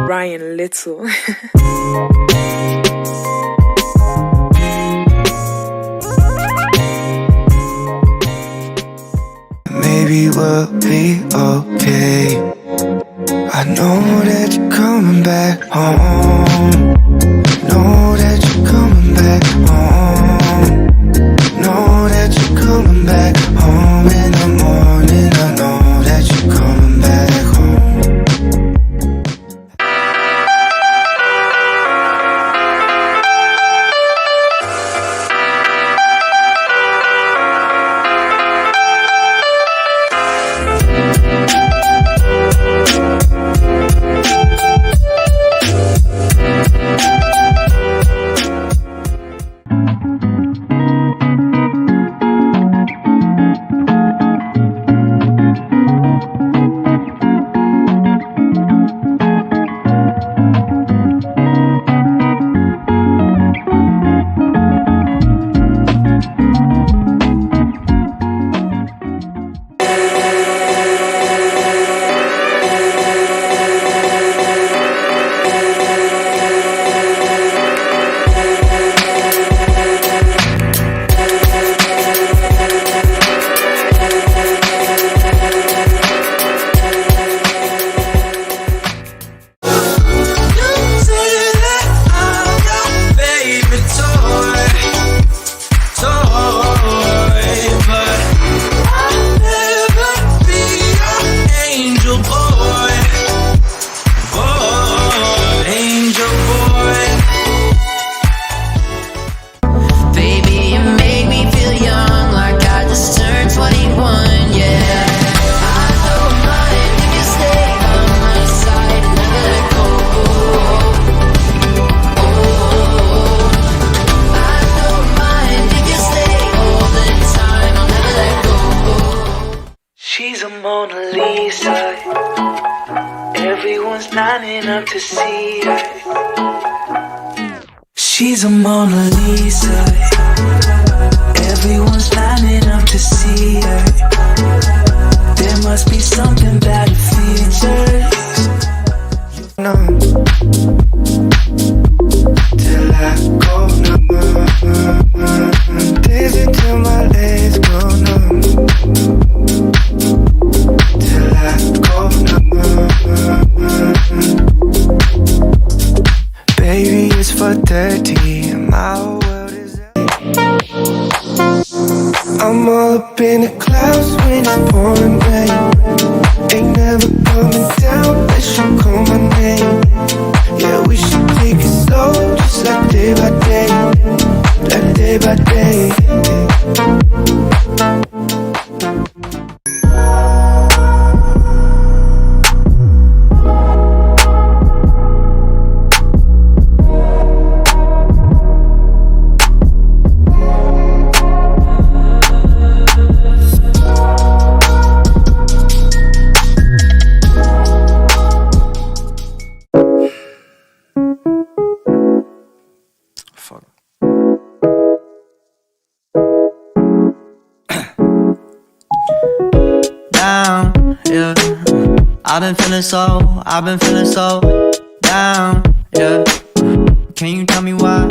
Ryan Little. Maybe we'll be okay. I know that you're coming back home. Know that you're coming back home. Know that you're coming back home in the morning. I know that you're coming back home. She's a Mona Lisa. Everyone's lining up to see her. She's a Mona Lisa. Everyone's lining up to see her. There must be something about her features. No. Till I go numb. Dancing till my legs go numb. Till I go numb. Baby, it's 4:30 and my whole world is I'm all up in the clouds when it's pouring rain. Ain't never coming down unless you call my name. Yeah, we should take it slow, just like day by day. Like day by day. Down, yeah. I've been feeling so down, yeah. Can you tell me why?